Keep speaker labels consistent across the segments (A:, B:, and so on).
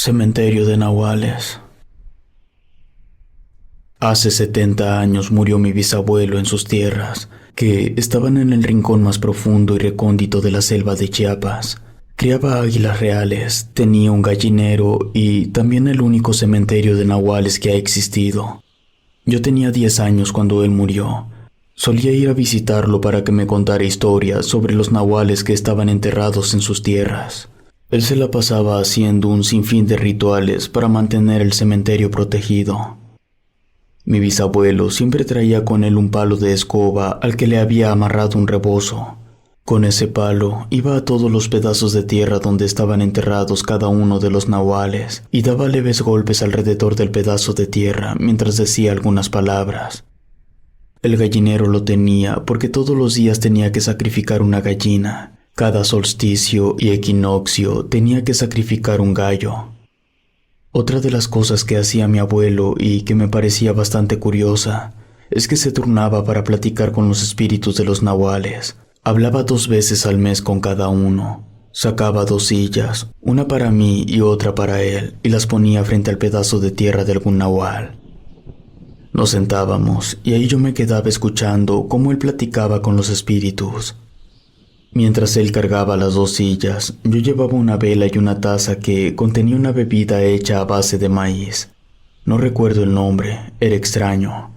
A: Cementerio de Nahuales. Hace 70 años murió mi bisabuelo en sus tierras, que estaban en el rincón más profundo y recóndito de la selva de Chiapas. Criaba águilas reales, tenía un gallinero y también el único cementerio de nahuales que ha existido. Yo tenía 10 años cuando él murió. Solía ir a visitarlo para que me contara historias sobre los nahuales que estaban enterrados en sus tierras. Él se la pasaba haciendo un sinfín de rituales para mantener el cementerio protegido. Mi bisabuelo siempre traía con él un palo de escoba al que le había amarrado un rebozo. Con ese palo iba a todos los pedazos de tierra donde estaban enterrados cada uno de los nahuales y daba leves golpes alrededor del pedazo de tierra mientras decía algunas palabras. El gallinero lo tenía porque todos los días tenía que sacrificar una gallina. Cada solsticio y equinoccio tenía que sacrificar un gallo. Otra de las cosas que hacía mi abuelo y que me parecía bastante curiosa es que se turnaba para platicar con los espíritus de los nahuales. Hablaba 2 veces al mes con cada uno. Sacaba 2 sillas, una para mí y otra para él, y las ponía frente al pedazo de tierra de algún nahual. Nos sentábamos y ahí yo me quedaba escuchando cómo él platicaba con los espíritus. Mientras él cargaba las 2 sillas, yo llevaba una vela y una taza que contenía una bebida hecha a base de maíz. No recuerdo el nombre, era extraño.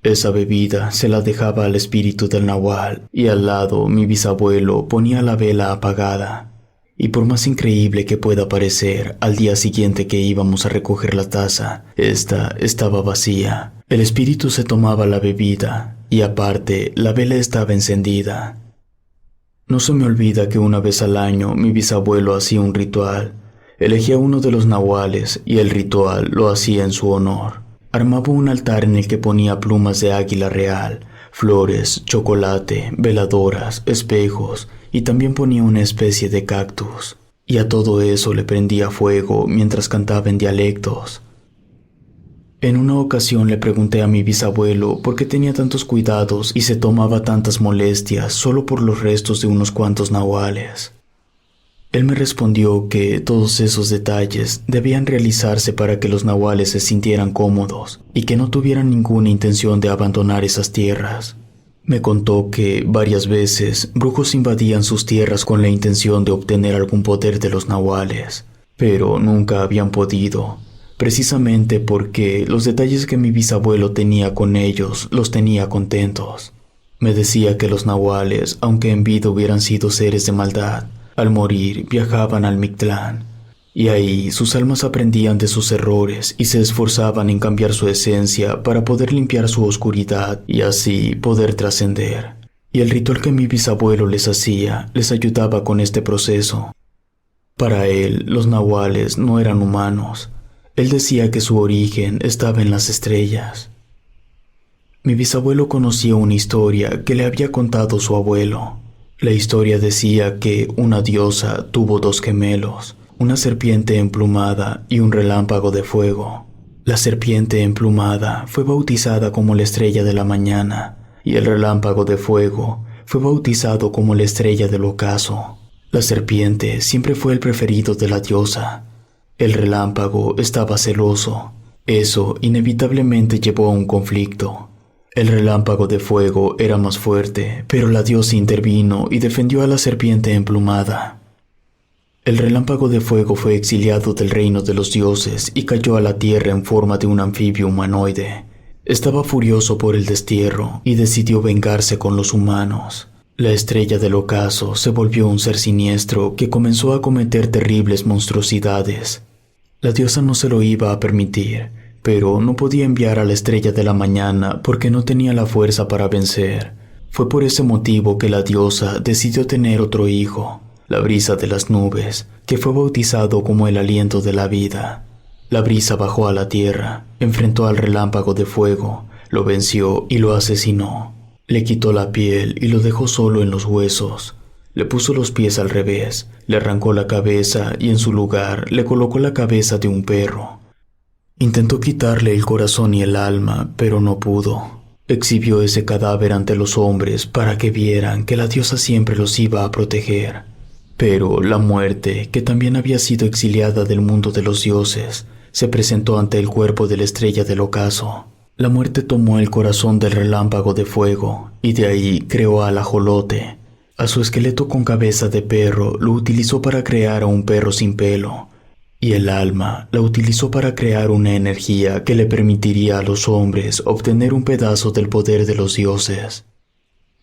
A: Esa bebida se la dejaba al espíritu del nahual y al lado mi bisabuelo ponía la vela apagada. Y por más increíble que pueda parecer, al día siguiente que íbamos a recoger la taza, esta estaba vacía. El espíritu se tomaba la bebida y aparte la vela estaba encendida. No se me olvida que una vez al año mi bisabuelo hacía un ritual. Elegía uno de los nahuales y el ritual lo hacía en su honor. Armaba un altar en el que ponía plumas de águila real, flores, chocolate, veladoras, espejos y también ponía una especie de cactus. Y a todo eso le prendía fuego mientras cantaba en dialectos. En una ocasión le pregunté a mi bisabuelo por qué tenía tantos cuidados y se tomaba tantas molestias solo por los restos de unos cuantos nahuales. Él me respondió que todos esos detalles debían realizarse para que los nahuales se sintieran cómodos y que no tuvieran ninguna intención de abandonar esas tierras. Me contó que varias veces brujos invadían sus tierras con la intención de obtener algún poder de los nahuales, pero nunca habían podido. Precisamente porque los detalles que mi bisabuelo tenía con ellos los tenía contentos. Me decía que los nahuales, aunque en vida hubieran sido seres de maldad, al morir viajaban al Mictlán, y ahí sus almas aprendían de sus errores y se esforzaban en cambiar su esencia para poder limpiar su oscuridad y así poder trascender. Y el ritual que mi bisabuelo les hacía les ayudaba con este proceso. Para él, los nahuales no eran humanos. Él decía que su origen estaba en las estrellas. Mi bisabuelo conocía una historia que le había contado su abuelo. La historia decía que una diosa tuvo 2 gemelos, una serpiente emplumada y un relámpago de fuego. La serpiente emplumada fue bautizada como la estrella de la mañana y el relámpago de fuego fue bautizado como la estrella del ocaso. La serpiente siempre fue el preferido de la diosa. El relámpago estaba celoso. Eso inevitablemente llevó a un conflicto. El relámpago de fuego era más fuerte, pero la diosa intervino y defendió a la serpiente emplumada. El relámpago de fuego fue exiliado del reino de los dioses y cayó a la tierra en forma de un anfibio humanoide. Estaba furioso por el destierro y decidió vengarse con los humanos. La estrella del ocaso se volvió un ser siniestro que comenzó a cometer terribles monstruosidades. La diosa no se lo iba a permitir, pero no podía enviar a la estrella de la mañana porque no tenía la fuerza para vencer. Fue por ese motivo que la diosa decidió tener otro hijo, la brisa de las nubes, que fue bautizado como el aliento de la vida. La brisa bajó a la tierra, enfrentó al relámpago de fuego, lo venció y lo asesinó. Le quitó la piel y lo dejó solo en los huesos. Le puso los pies al revés, le arrancó la cabeza y en su lugar le colocó la cabeza de un perro. Intentó quitarle el corazón y el alma, pero no pudo. Exhibió ese cadáver ante los hombres para que vieran que la diosa siempre los iba a proteger. Pero la muerte, que también había sido exiliada del mundo de los dioses, se presentó ante el cuerpo de la estrella del ocaso. La muerte tomó el corazón del relámpago de fuego y de ahí creó al ajolote. A su esqueleto con cabeza de perro lo utilizó para crear a un perro sin pelo, y el alma la utilizó para crear una energía que le permitiría a los hombres obtener un pedazo del poder de los dioses.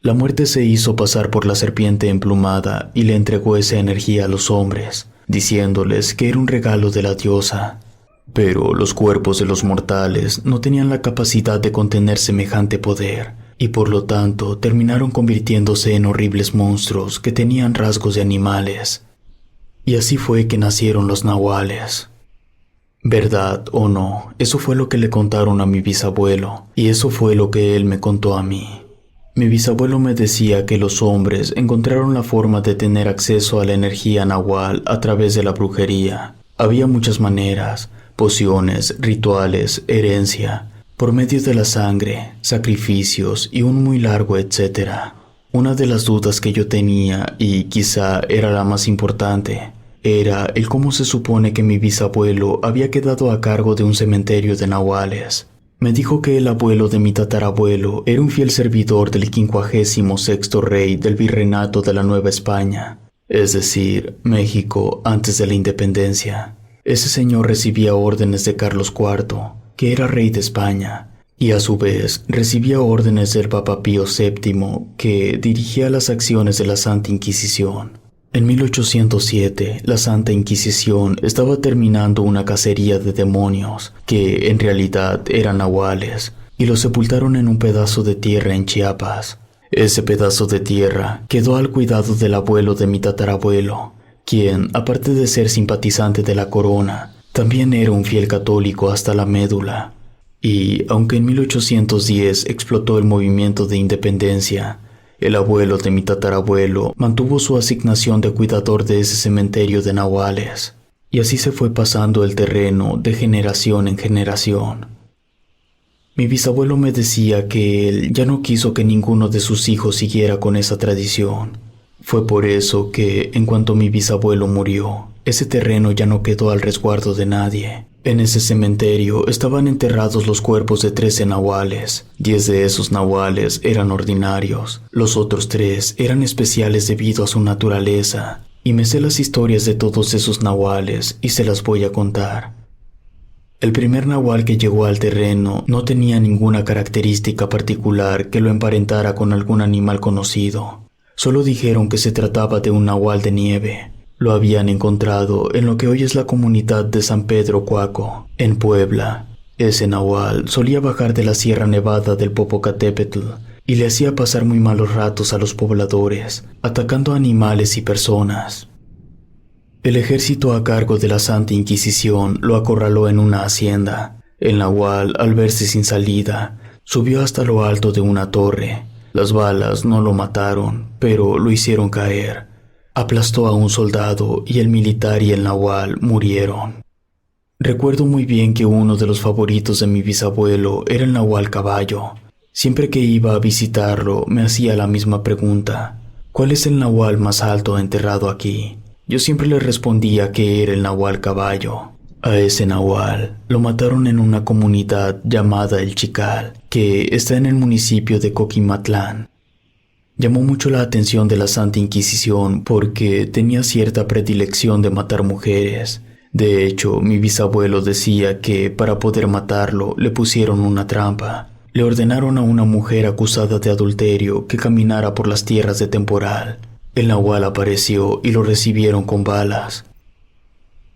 A: La muerte se hizo pasar por la serpiente emplumada y le entregó esa energía a los hombres, diciéndoles que era un regalo de la diosa. Pero los cuerpos de los mortales no tenían la capacidad de contener semejante poder, y por lo tanto terminaron convirtiéndose en horribles monstruos que tenían rasgos de animales. Y así fue que nacieron los nahuales. Verdad o no, eso fue lo que le contaron a mi bisabuelo, y eso fue lo que él me contó a mí. Mi bisabuelo me decía que los hombres encontraron la forma de tener acceso a la energía nahual a través de la brujería. Había muchas maneras: pociones, rituales, herencia, por medio de la sangre, sacrificios y un muy largo etcétera. Una de las dudas que yo tenía, y quizá era la más importante, era el cómo se supone que mi bisabuelo había quedado a cargo de un cementerio de nahuales. Me dijo que el abuelo de mi tatarabuelo era un fiel servidor del 56º rey del virreinato de la Nueva España, es decir, México antes de la independencia. Ese señor recibía órdenes de Carlos IV, que era rey de España, y a su vez recibía órdenes del Papa Pío VII, que dirigía las acciones de la Santa Inquisición. En 1807, la Santa Inquisición estaba terminando una cacería de demonios, que en realidad eran nahuales, y los sepultaron en un pedazo de tierra en Chiapas. Ese pedazo de tierra quedó al cuidado del abuelo de mi tatarabuelo, quien, aparte de ser simpatizante de la corona, también era un fiel católico hasta la médula. Y, aunque en 1810 explotó el movimiento de independencia, el abuelo de mi tatarabuelo mantuvo su asignación de cuidador de ese cementerio de nahuales, y así se fue pasando el terreno de generación en generación. Mi bisabuelo me decía que él ya no quiso que ninguno de sus hijos siguiera con esa tradición. Fue por eso que, en cuanto mi bisabuelo murió, ese terreno ya no quedó al resguardo de nadie. En ese cementerio estaban enterrados los cuerpos de 13 nahuales. 10 de esos nahuales eran ordinarios. Los otros 3 eran especiales debido a su naturaleza. Y me sé las historias de todos esos nahuales y se las voy a contar. El primer nahual que llegó al terreno no tenía ninguna característica particular que lo emparentara con algún animal conocido. Solo dijeron que se trataba de un nahual de nieve. Lo habían encontrado en lo que hoy es la comunidad de San Pedro Coaco, en Puebla. Ese nahual solía bajar de la Sierra Nevada del Popocatépetl y le hacía pasar muy malos ratos a los pobladores, atacando animales y personas. El ejército a cargo de la Santa Inquisición lo acorraló en una hacienda. El nahual, al verse sin salida, subió hasta lo alto de una torre. Las balas no lo mataron, pero lo hicieron caer. Aplastó a un soldado y el militar y el nahual murieron. Recuerdo muy bien que uno de los favoritos de mi bisabuelo era el nahual caballo. Siempre que iba a visitarlo me hacía la misma pregunta: ¿cuál es el nahual más alto enterrado aquí? Yo siempre le respondía que era el nahual caballo. A ese nahual lo mataron en una comunidad llamada El Chical, que está en el municipio de Coquimatlán. Llamó mucho la atención de la Santa Inquisición porque tenía cierta predilección de matar mujeres. De hecho, mi bisabuelo decía que para poder matarlo le pusieron una trampa. Le ordenaron a una mujer acusada de adulterio que caminara por las tierras de temporal. El nahual apareció y lo recibieron con balas.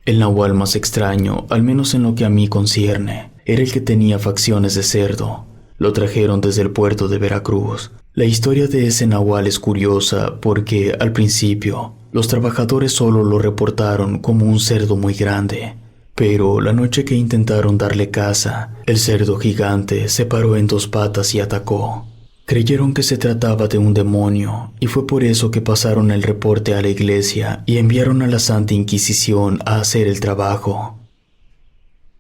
A: El nahual más extraño, al menos en lo que a mí concierne, era el que tenía facciones de cerdo. Lo trajeron desde el puerto de Veracruz. La historia de ese nahual es curiosa porque, al principio, los trabajadores solo lo reportaron como un cerdo muy grande. Pero la noche que intentaron darle caza, el cerdo gigante se paró en 2 patas y atacó. Creyeron que se trataba de un demonio, y fue por eso que pasaron el reporte a la iglesia y enviaron a la Santa Inquisición a hacer el trabajo.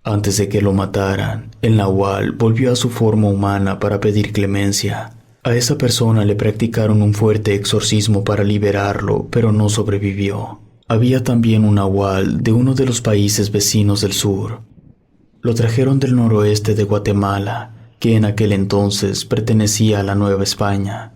A: Antes de que lo mataran, el nahual volvió a su forma humana para pedir clemencia. A esa persona le practicaron un fuerte exorcismo para liberarlo, pero no sobrevivió. Había también un nahual de uno de los países vecinos del sur. Lo trajeron del noroeste de Guatemala, que en aquel entonces pertenecía a la Nueva España.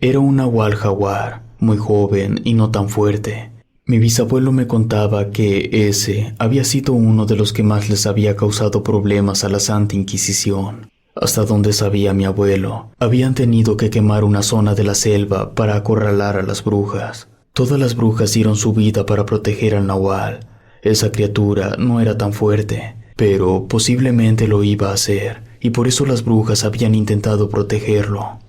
A: Era un nahual jaguar, muy joven y no tan fuerte. Mi bisabuelo me contaba que ese había sido uno de los que más les había causado problemas a la Santa Inquisición. Hasta donde sabía mi abuelo, habían tenido que quemar una zona de la selva para acorralar a las brujas. Todas las brujas dieron su vida para proteger al nahual. Esa criatura no era tan fuerte, pero posiblemente lo iba a hacer, y por eso las brujas habían intentado protegerlo.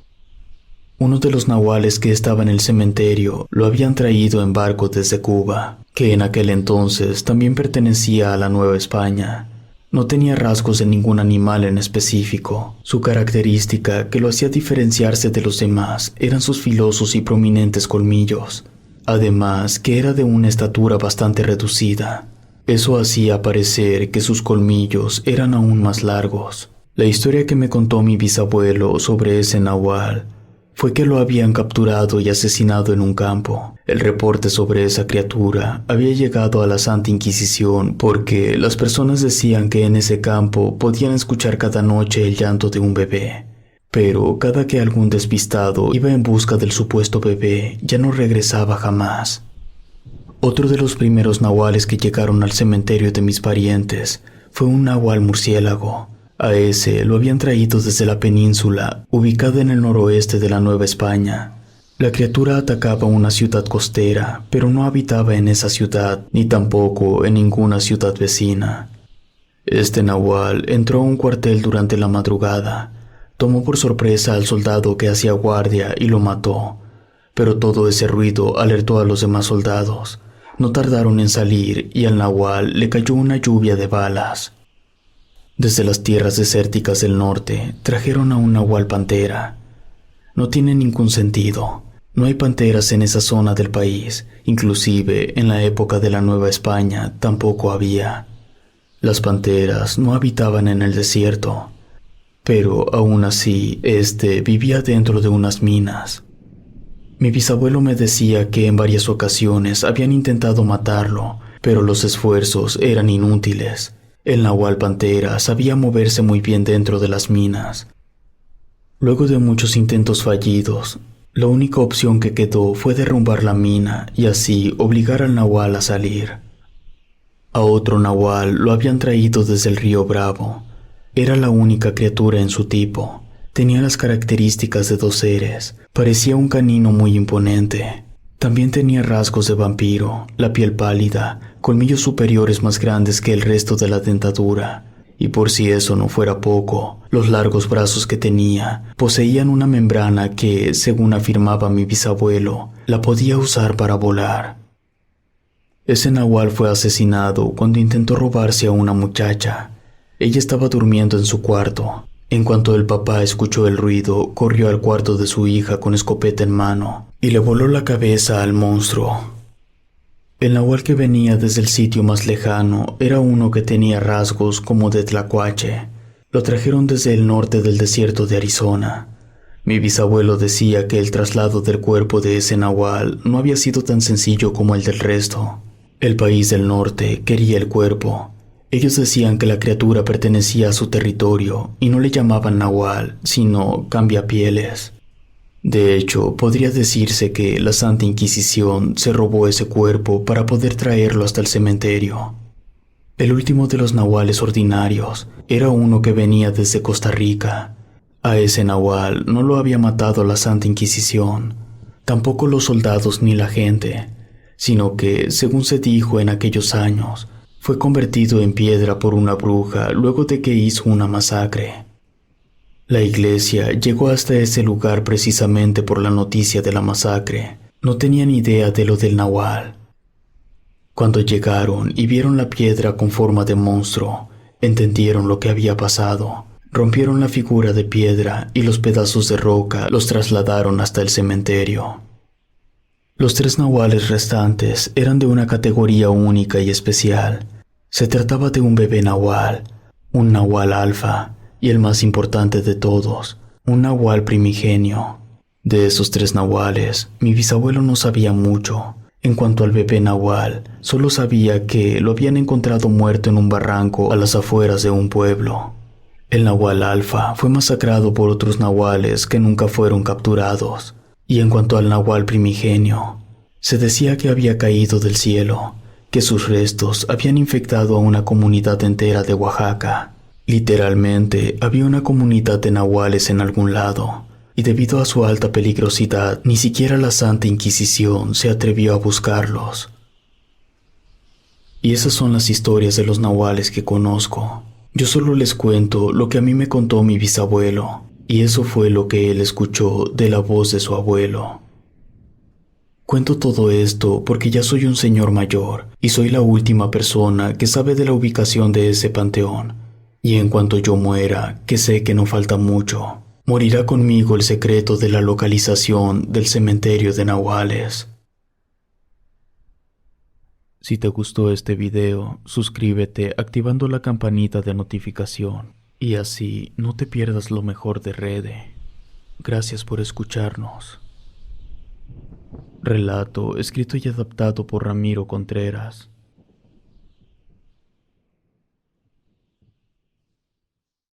A: Uno de los nahuales que estaba en el cementerio lo habían traído en barco desde Cuba, que en aquel entonces también pertenecía a la Nueva España. No tenía rasgos de ningún animal en específico. Su característica que lo hacía diferenciarse de los demás eran sus filosos y prominentes colmillos. Además, que era de una estatura bastante reducida. Eso hacía parecer que sus colmillos eran aún más largos. La historia que me contó mi bisabuelo sobre ese nahual fue que lo habían capturado y asesinado en un campo. El reporte sobre esa criatura había llegado a la Santa Inquisición porque las personas decían que en ese campo podían escuchar cada noche el llanto de un bebé. Pero cada que algún despistado iba en busca del supuesto bebé, ya no regresaba jamás. Otro de los primeros nahuales que llegaron al cementerio de mis parientes fue un nahual murciélago. A ese lo habían traído desde la península, ubicada en el noroeste de la Nueva España. La criatura atacaba una ciudad costera, pero no habitaba en esa ciudad, ni tampoco en ninguna ciudad vecina. Este nahual entró a un cuartel durante la madrugada, tomó por sorpresa al soldado que hacía guardia y lo mató, pero todo ese ruido alertó a los demás soldados. No tardaron en salir y al nahual le cayó una lluvia de balas. Desde las tierras desérticas del norte trajeron a un nahual pantera. No tiene ningún sentido. No hay panteras en esa zona del país. Inclusive en la época de la Nueva España tampoco había. Las panteras no habitaban en el desierto. Pero aún así, vivía dentro de unas minas. Mi bisabuelo me decía que en varias ocasiones habían intentado matarlo, pero los esfuerzos eran inútiles. El nahual pantera sabía moverse muy bien dentro de las minas. Luego de muchos intentos fallidos, la única opción que quedó fue derrumbar la mina y así obligar al nahual a salir. A otro nahual lo habían traído desde el río Bravo. Era la única criatura en su tipo. Tenía las características de 2 seres. Parecía un canino muy imponente. También tenía rasgos de vampiro, la piel pálida, colmillos superiores más grandes que el resto de la dentadura. Y por si eso no fuera poco, los largos brazos que tenía poseían una membrana que, según afirmaba mi bisabuelo, la podía usar para volar. Ese nahual fue asesinado cuando intentó robarse a una muchacha. Ella estaba durmiendo en su cuarto. En cuanto el papá escuchó el ruido, corrió al cuarto de su hija con escopeta en mano y le voló la cabeza al monstruo. El nahual que venía desde el sitio más lejano era uno que tenía rasgos como de tlacuache. Lo trajeron desde el norte del desierto de Arizona. Mi bisabuelo decía que el traslado del cuerpo de ese nahual no había sido tan sencillo como el del resto. El país del norte quería el cuerpo. Ellos decían que la criatura pertenecía a su territorio y no le llamaban nahual, sino cambiapieles. De hecho, podría decirse que la Santa Inquisición se robó ese cuerpo para poder traerlo hasta el cementerio. El último de los nahuales ordinarios era uno que venía desde Costa Rica. A ese nahual no lo había matado la Santa Inquisición, tampoco los soldados ni la gente, sino que, según se dijo en aquellos años, fue convertido en piedra por una bruja luego de que hizo una masacre. La iglesia llegó hasta ese lugar precisamente por la noticia de la masacre. No tenían idea de lo del nahual. Cuando llegaron y vieron la piedra con forma de monstruo, entendieron lo que había pasado. Rompieron la figura de piedra y los pedazos de roca los trasladaron hasta el cementerio. Los 3 nahuales restantes eran de una categoría única y especial. Se trataba de un bebé nahual, un nahual alfa, y el más importante de todos, Un nahual primigenio. De esos 3 nahuales, mi bisabuelo no sabía mucho. En cuanto al bebé nahual, solo sabía que lo habían encontrado muerto en un barranco a las afueras de un pueblo. El nahual alfa fue masacrado por otros nahuales que nunca fueron capturados. Y en cuanto al nahual primigenio, se decía que había caído del cielo, que sus restos habían infectado a una comunidad entera de Oaxaca. Literalmente, había una comunidad de nahuales en algún lado, y debido a su alta peligrosidad, ni siquiera la Santa Inquisición se atrevió a buscarlos. Y esas son las historias de los nahuales que conozco. Yo solo les cuento lo que a mí me contó mi bisabuelo, y eso fue lo que él escuchó de la voz de su abuelo. Cuento todo esto porque ya soy un señor mayor y soy la última persona que sabe de la ubicación de ese panteón. Y en cuanto yo muera, que sé que no falta mucho, morirá conmigo el secreto de la localización del cementerio de nahuales. Si te gustó este video, suscríbete activando la campanita de notificación y así no te pierdas lo mejor de Rede. Gracias por escucharnos. Relato escrito y adaptado por Ramiro Contreras.